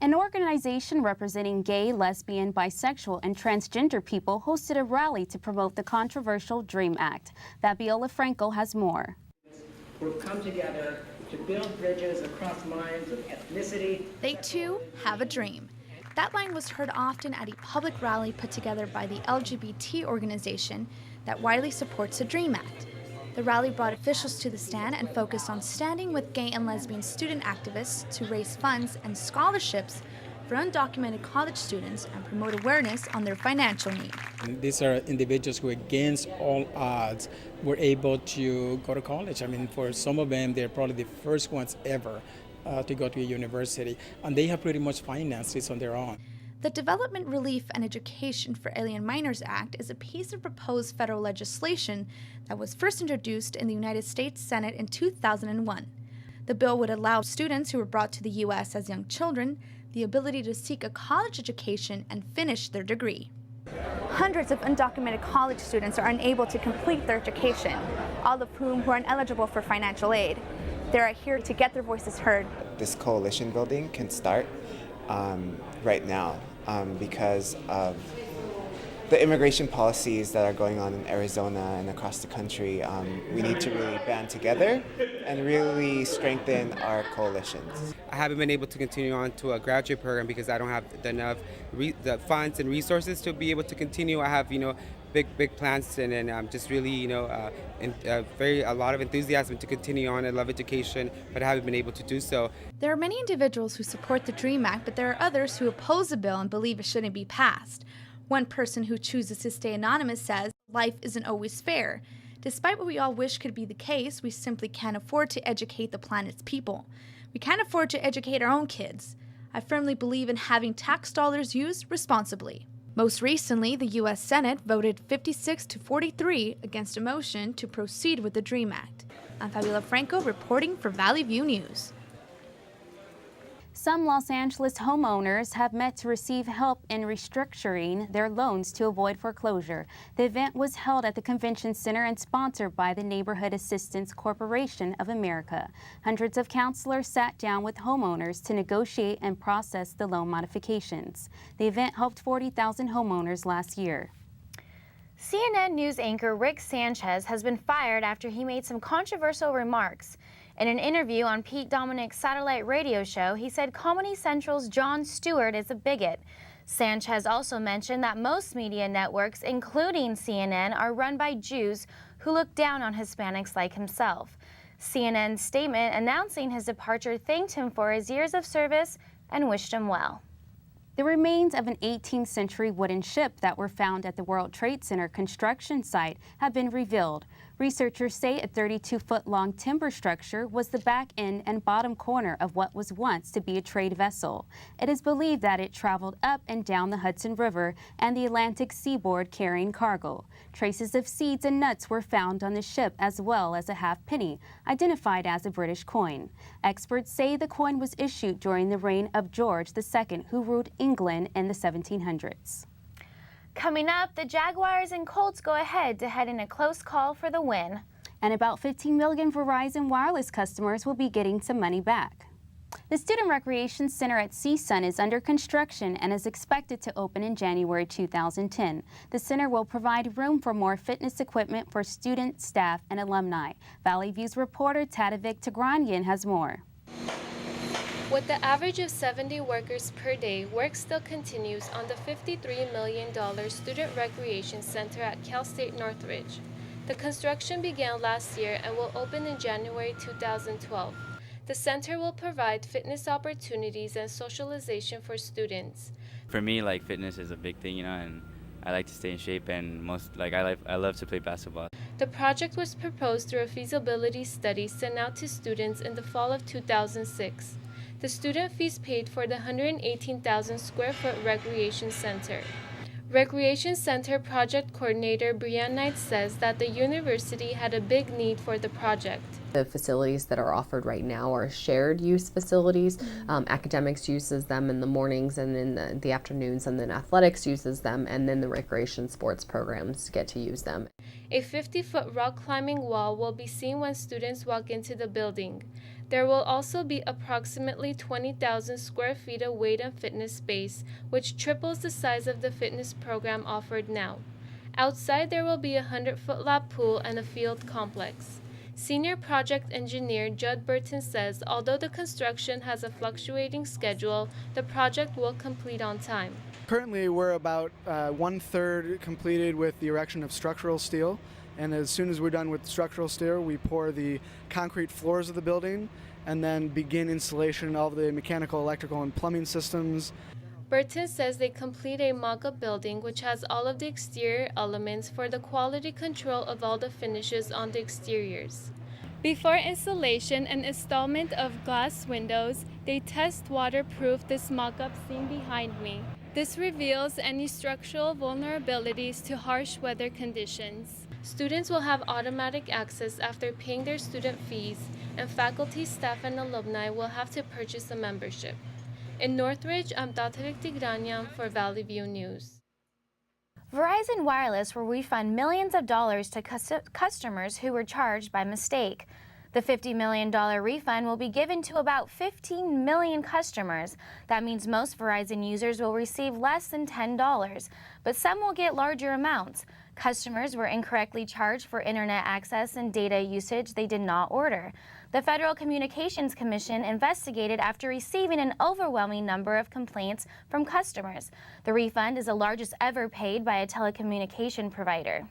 An organization representing gay, lesbian, bisexual, and transgender people hosted a rally to promote the controversial DREAM Act. Fabiola Franco has more. We've come together to build bridges across lines of ethnicity. They too have a dream. That line was heard often at a public rally put together by the LGBT organization that widely supports the DREAM Act. The rally brought officials to the stand and focused on standing with gay and lesbian student activists to raise funds and scholarships for undocumented college students and promote awareness on their financial need. These are individuals who, against all odds, were able to go to college. I mean, for some of them, they're probably the first ones ever to go to a university, and they have pretty much financed this on their own. The Development, Relief, and Education for Alien Minors Act is a piece of proposed federal legislation that was first introduced in the United States Senate in 2001. The bill would allow students who were brought to the U.S. as young children the ability to seek a college education and finish their degree. Hundreds of undocumented college students are unable to complete their education, all of whom are ineligible for financial aid. They are here to get their voices heard. This coalition building can start right now because of the immigration policies that are going on in Arizona and across the country. We need to really band together and really strengthen our coalitions. I haven't been able to continue on to a graduate program because I don't have enough the funds and resources to be able to continue. I have, big plans and I'm just really, a lot of enthusiasm to continue on. I love education, but I haven't been able to do so. There are many individuals who support the DREAM Act, but there are others who oppose the bill and believe it shouldn't be passed. One person who chooses to stay anonymous says, life isn't always fair. Despite what we all wish could be the case, we simply can't afford to educate the planet's people. We can't afford to educate our own kids. I firmly believe in having tax dollars used responsibly. Most recently, the U.S. Senate voted 56-43 against a motion to proceed with the DREAM Act. I'm Fabiola Franco reporting for Valley View News. Some Los Angeles homeowners have met to receive help in restructuring their loans to avoid foreclosure. The event was held at the Convention Center and sponsored by the Neighborhood Assistance Corporation of America. Hundreds of counselors sat down with homeowners to negotiate and process the loan modifications. The event helped 40,000 homeowners last year. CNN News anchor Rick Sanchez has been fired after he made some controversial remarks. In an interview on Pete Dominic's satellite radio show, he said Comedy Central's Jon Stewart is a bigot. Sanchez also mentioned that most media networks, including CNN, are run by Jews who look down on Hispanics like himself. CNN's statement announcing his departure thanked him for his years of service and wished him well. The remains of an 18th century wooden ship that were found at the World Trade Center construction site have been revealed. Researchers say a 32-foot-long timber structure was the back end and bottom corner of what was once to be a trade vessel. It is believed that it traveled up and down the Hudson River and the Atlantic seaboard carrying cargo. Traces of seeds and nuts were found on the ship, as well as a half-penny, identified as a British coin. Experts say the coin was issued during the reign of George II, who ruled England in the 1700s. Coming up, the Jaguars and Colts go ahead to head in a close call for the win. And about 15 million Verizon Wireless customers will be getting some money back. The Student Recreation Center at CSUN is under construction and is expected to open in January 2010. The center will provide room for more fitness equipment for students, staff, and alumni. Valley View's reporter Tadevik Tigranyan has more. With the average of 70 workers per day, work still continues on the $53 million Student Recreation Center at Cal State Northridge. The construction began last year and will open in January 2012. The center will provide fitness opportunities and socialization for students. For me, fitness is a big thing, and I like to stay in shape, and I love to play basketball. The project was proposed through a feasibility study sent out to students in the fall of 2006. The student fees paid for the 118,000 square foot recreation center. Recreation Center Project Coordinator Brianne Knight says that the university had a big need for the project. The facilities that are offered right now are shared use facilities. Academics uses them in the mornings and in the afternoons, and then athletics uses them, and then the recreation sports programs get to use them. A 50-foot rock climbing wall will be seen when students walk into the building. There will also be approximately 20,000 square feet of weight and fitness space, which triples the size of the fitness program offered now. Outside, there will be a 100-foot lap pool and a field complex. Senior project engineer Judd Burton says although the construction has a fluctuating schedule, the project will complete on time. Currently, we're about 1/3 completed with the erection of structural steel, and as soon as we're done with structural steel, we pour the concrete floors of the building and then begin installation of the mechanical, electrical, and plumbing systems. Burton says they complete a mock-up building which has all of the exterior elements for the quality control of all the finishes on the exteriors. Before installation and installment of glass windows, they test waterproof this mock-up seen behind me. This reveals any structural vulnerabilities to harsh weather conditions. Students will have automatic access after paying their student fees, and faculty, staff, and alumni will have to purchase a membership. In Northridge, I'm Tatavik Tigranyam for Valley View News. Verizon Wireless will refund millions of dollars to customers who were charged by mistake. The $50 million refund will be given to about 15 million customers. That means most Verizon users will receive less than $10, but some will get larger amounts. Customers were incorrectly charged for internet access and data usage they did not order. The Federal Communications Commission investigated after receiving an overwhelming number of complaints from customers. The refund is the largest ever paid by a telecommunication provider.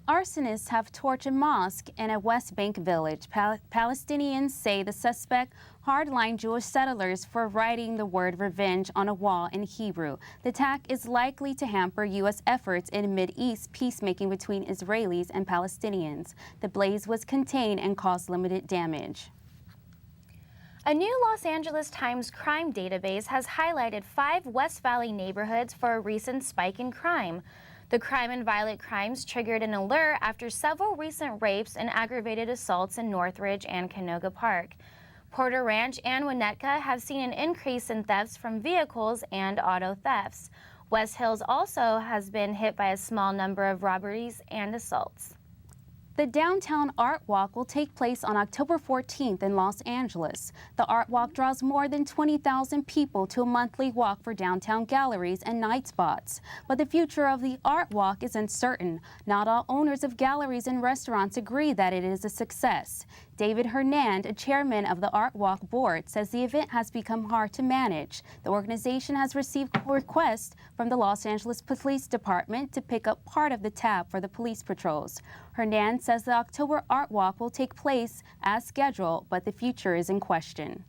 Arsonists have torched a mosque in a West Bank village. Palestinians say the suspect hardlined Jewish settlers for writing the word revenge on a wall in Hebrew. The attack is likely to hamper U.S. efforts in Mideast peacemaking between Israelis and Palestinians. The blaze was contained and caused limited damage. A new Los Angeles Times crime database has highlighted 5 West Valley neighborhoods for a recent spike in crime. The crime and violent crimes triggered an alert after several recent rapes and aggravated assaults in Northridge and Canoga Park. Porter Ranch and Winnetka have seen an increase in thefts from vehicles and auto thefts. West Hills also has been hit by a small number of robberies and assaults. The Downtown Art Walk will take place on October 14th in Los Angeles. The Art Walk draws more than 20,000 people to a monthly walk for downtown galleries and night spots. But the future of the Art Walk is uncertain. Not all owners of galleries and restaurants agree that it is a success. David Hernand, a chairman of the Art Walk board, says the event has become hard to manage. The organization has received requests from the Los Angeles Police Department to pick up part of the tab for the police patrols. Hernand says the October Art Walk will take place as scheduled, but the future is in question.